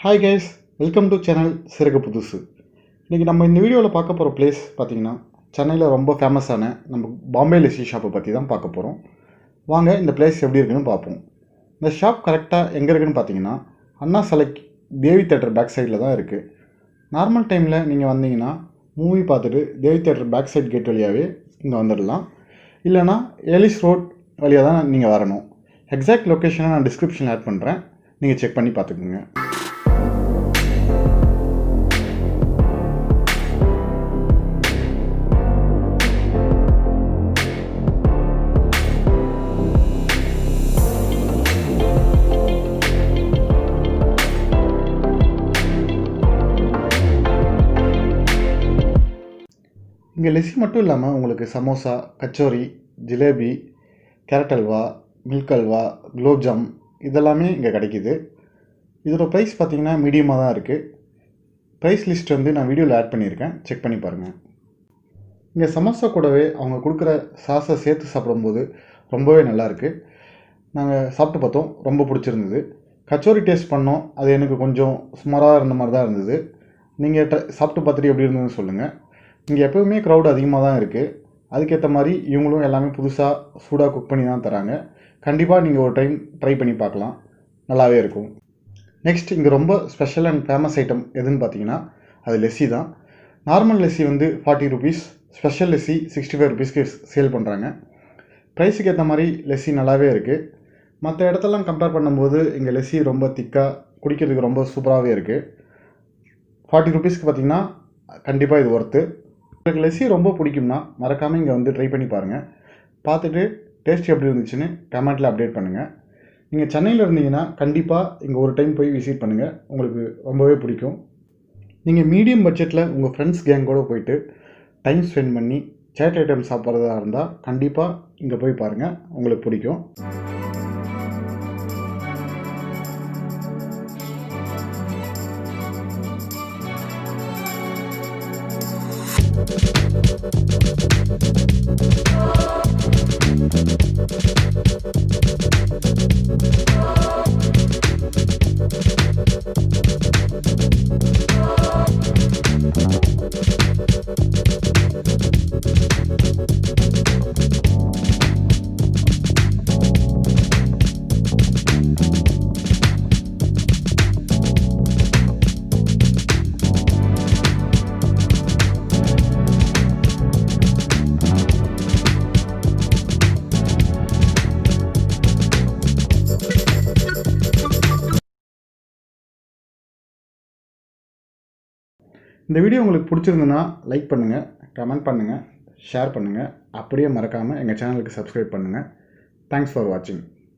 Hi guys, welcome to channel சிறகு புதுசு. இன்றைக்கி நம்ம இந்த வீடியோவில் பார்க்க போகிற பிளேஸ் பார்த்திங்கன்னா சென்னையில் ரொம்ப ஃபேமஸான நம்ம பாம்பே லஸ்ஸி ஷாப்பை பற்றி தான் பார்க்க போகிறோம். வாங்க இந்த பிளேஸ் எப்படி இருக்குன்னு பார்ப்போம். இந்த ஷாப் கரெக்டாக எங்கே இருக்குதுன்னு பார்த்தீங்கன்னா அண்ணா சிலைக்கு தேவி தேட்டர் பேக் சைடில் தான் இருக்குது. நார்மல் டைமில் நீங்கள் வந்தீங்கன்னா மூவி பார்த்துட்டு தேவி தேட்டர் பேக் சைட் கேட் வழியாகவே இங்கே வந்துடலாம். இல்லைனா எலிஸ் ரோட் வழியாக தான் நீங்கள் வரணும். எக்ஸாக்ட் லொக்கேஷனை நான் டிஸ்கிரிப்ஷனில் ஆட் பண்ணுறேன், நீங்கள் செக் பண்ணி பார்த்துக்குங்க. இங்கே லஸ்ஸி மட்டும் இல்லாமல் உங்களுக்கு சமோசா, கச்சோரி, ஜிலேபி, கேரட் அல்வா, மில்க் அல்வா, குலோப்ஜாம் இதெல்லாமே இங்கே கிடைக்கிது. இதோட ப்ரைஸ் பார்த்திங்கன்னா மீடியமாக தான் இருக்குது. ப்ரைஸ் லிஸ்ட் வந்து நான் வீடியோவில் ஆட் பண்ணியிருக்கேன், செக் பண்ணி பாருங்கள். இங்கே சமோசா கூடவே அவங்க கொடுக்குற சாஸை சேர்த்து சாப்பிடும்போது ரொம்பவே நல்லாயிருக்கு. நாங்கள் சாப்பிட்டு பார்த்தோம், ரொம்ப பிடிச்சிருந்தது. கச்சோரி டேஸ்ட் பண்ணோம், அது எனக்கு கொஞ்சம் சுமாராக இருந்த மாதிரி தான் இருந்தது. நீங்கள் சாப்பிட்டு பார்த்துட்டு எப்படி இருந்ததுன்னு சொல்லுங்கள். இங்கே எப்போவுமே க்ரௌட் அதிகமாக தான் இருக்குது. அதுக்கேற்ற மாதிரி இவங்களும் எல்லாமே புதுசாக சூடாக குக் பண்ணி தான் தராங்க. கண்டிப்பாக நீங்கள் ஒரு டைம் ட்ரை பண்ணி பார்க்கலாம், நல்லாவே இருக்கும். நெக்ஸ்ட் இங்கே ரொம்ப ஸ்பெஷல் அண்ட் ஃபேமஸ் ஐட்டம் எதுன்னு பார்த்தீங்கன்னா அது லஸ்ஸி தான். நார்மல் லஸ்ஸி வந்து 40 ருபீஸ், ஸ்பெஷல் லஸ்ஸி 65 ருபீஸ்க்கு சேல் பண்ணுறாங்க. ப்ரைஸுக்கு ஏற்ற மாதிரி லஸ்ஸி நல்லாவே இருக்குது. மற்ற இடத்தெல்லாம் கம்பேர் பண்ணும்போது இங்கே லஸ்ஸி ரொம்ப திக்காக குடிக்கிறதுக்கு ரொம்ப சூப்பராகவே இருக்குது. 40 ருபீஸ்க்கு பார்த்திங்கன்னா கண்டிப்பாக இது ஒர்த்து. உங்களுக்கு லஸ்ஸி ரொம்ப பிடிக்கும்னா மறக்காமல் இங்கே வந்து ட்ரை பண்ணி பாருங்கள். பார்த்துட்டு டேஸ்ட் எப்படி இருந்துச்சுன்னு கமெண்ட்டில் அப்டேட் பண்ணுங்கள். நீங்கள் சென்னையில் இருந்தீங்கன்னா கண்டிப்பாக இங்கே ஒரு டைம் போய் விசிட் பண்ணுங்கள், உங்களுக்கு ரொம்பவே பிடிக்கும். நீங்கள் மீடியம் பட்ஜெட்டில் உங்கள் ஃப்ரெண்ட்ஸ் கேங்கோடு போயிட்டு டைம் ஸ்பெண்ட் பண்ணி சேட் ஐட்டம் சாப்பிட்றதா இருந்தால் கண்டிப்பாக இங்கே போய் பாருங்கள், உங்களுக்கு பிடிக்கும். இந்த வீடியோ உங்களுக்கு பிடிச்சிருந்துன்னா லைக் பண்ணுங்கள், கமெண்ட் பண்ணுங்கள், ஷேர் பண்ணுங்கள். அப்படியே மறக்காமல் எங்கள் சேனலுக்கு சப்ஸ்கிரைப் பண்ணுங்கள். தேங்க்ஸ் ஃபார் வாட்சிங்.